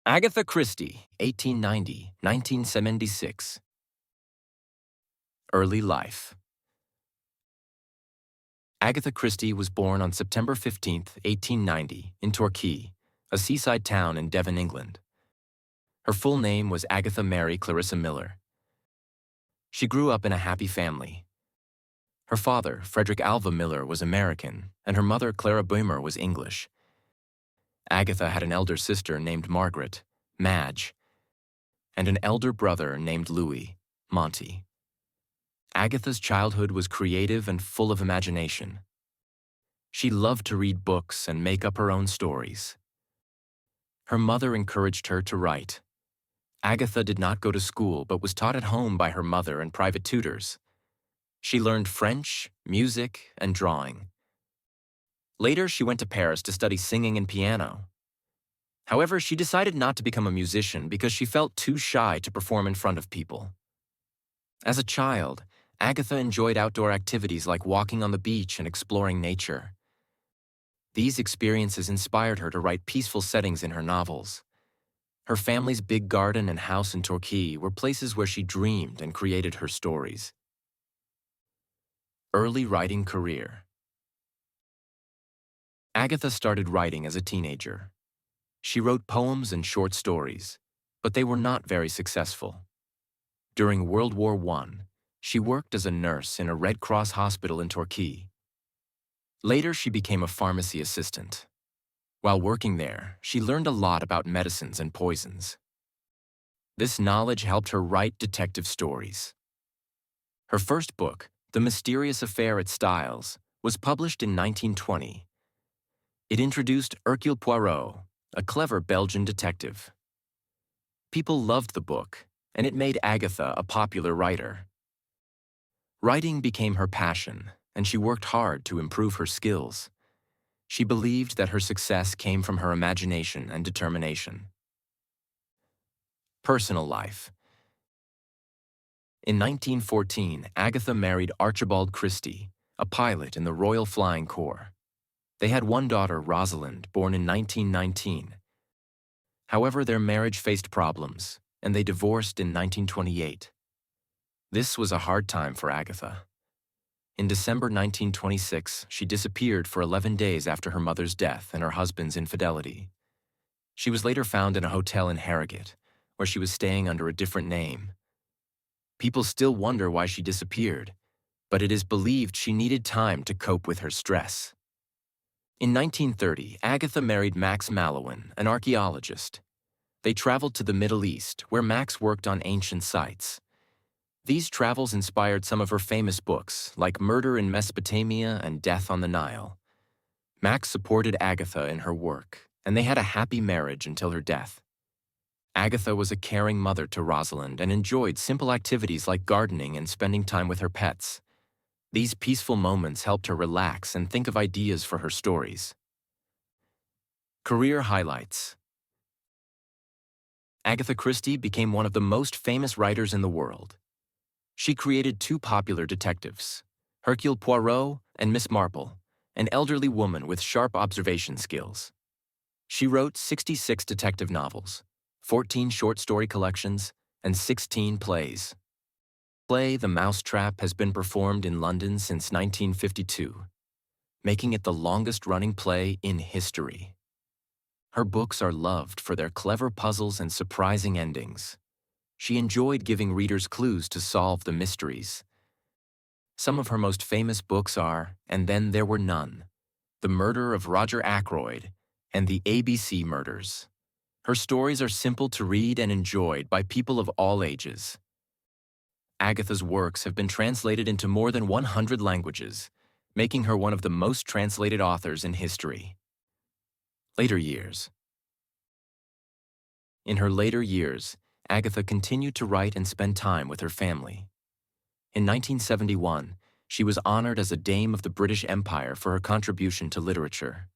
Agatha Christie, 1890–1976. Early life. Agatha Christie was born on September 15, 1890, in Torquay, a seaside town in Devon, England. Her full name was Agatha Mary Clarissa Miller. She grew up in a happy family. Her father, Frederick Alva Miller, was American, and her mother, Clara Böhmer, was English. Agatha had an elder sister named Margaret, Madge, and an elder brother named Louis, Monty. Agatha's childhood was creative and full of imagination. She loved to read books and make up her own stories. Her mother encouraged her to write. Agatha did not go to school but was taught at home by her mother and private tutors. She learned French, music, and drawing. Later, she went to Paris to study singing and piano. However, she decided not to become a musician because she felt too shy to perform in front of people. As a child, Agatha enjoyed outdoor activities like walking on the beach and exploring nature. These experiences inspired her to write peaceful settings in her novels. Her family's big garden and house in Torquay were places where she dreamed and created her stories. Early writing career. Agatha started writing as a teenager. She wrote poems and short stories, but they were not very successful. During World War I, she worked as a nurse in a Red Cross hospital in Torquay. Later, she became a pharmacy assistant. While working there, she learned a lot about medicines and poisons. This knowledge helped her write detective stories. Her first book, The Mysterious Affair at Styles, was published in 1920. It introduced Hercule Poirot, a clever Belgian detective. People loved the book, and it made Agatha a popular writer. Writing became her passion, and she worked hard to improve her skills. She believed that her success came from her imagination and determination. Personal life. In 1914, Agatha married Archibald Christie, a pilot in the Royal Flying Corps. They had one daughter, Rosalind, born in 1919. However, their marriage faced problems, and they divorced in 1928. This was a hard time for Agatha. In December 1926, she disappeared for 11 days after her mother's death and her husband's infidelity. She was later found in a hotel in Harrogate, where she was staying under a different name. People still wonder why she disappeared, but it is believed she needed time to cope with her stress. In 1930, Agatha married Max Mallowan, an archaeologist. They traveled to the Middle East, where Max worked on ancient sites. These travels inspired some of her famous books, like Murder in Mesopotamia and Death on the Nile. Max supported Agatha in her work, and they had a happy marriage until her death. Agatha was a caring mother to Rosalind and enjoyed simple activities like gardening and spending time with her pets. These peaceful moments helped her relax and think of ideas for her stories. Career highlights. Agatha Christie became one of the most famous writers in the world. She created two popular detectives, Hercule Poirot and Miss Marple, an elderly woman with sharp observation skills. She wrote 66 detective novels, 14 short story collections, and 16 plays. Play The Mousetrap has been performed in London since 1952, making it the longest-running play in history. Her books are loved for their clever puzzles and surprising endings. She enjoyed giving readers clues to solve the mysteries. Some of her most famous books are And Then There Were None, The Murder of Roger Ackroyd, and The ABC Murders. Her stories are simple to read and enjoyed by people of all ages. Agatha's works have been translated into more than 100 languages, making her one of the most translated authors in history. Later years. In her later years, Agatha continued to write and spend time with her family. In 1971, she was honored as a Dame of the British Empire for her contribution to literature.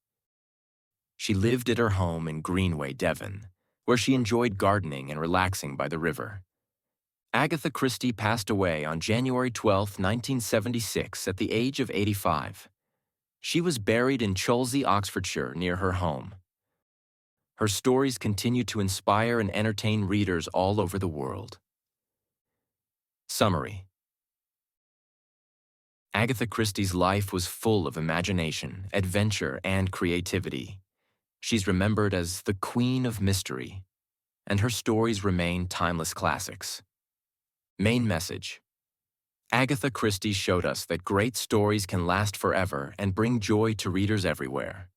She lived at her home in Greenway, Devon, where she enjoyed gardening and relaxing by the river. Agatha Christie passed away on January 12, 1976, at the age of 85. She was buried in Cholsey, Oxfordshire, near her home. Her stories continue to inspire and entertain readers all over the world. Summary: Agatha Christie's life was full of imagination, adventure, and creativity. She's remembered as the Queen of Mystery, and her stories remain timeless classics. Main message: Agatha Christie showed us that great stories can last forever and bring joy to readers everywhere.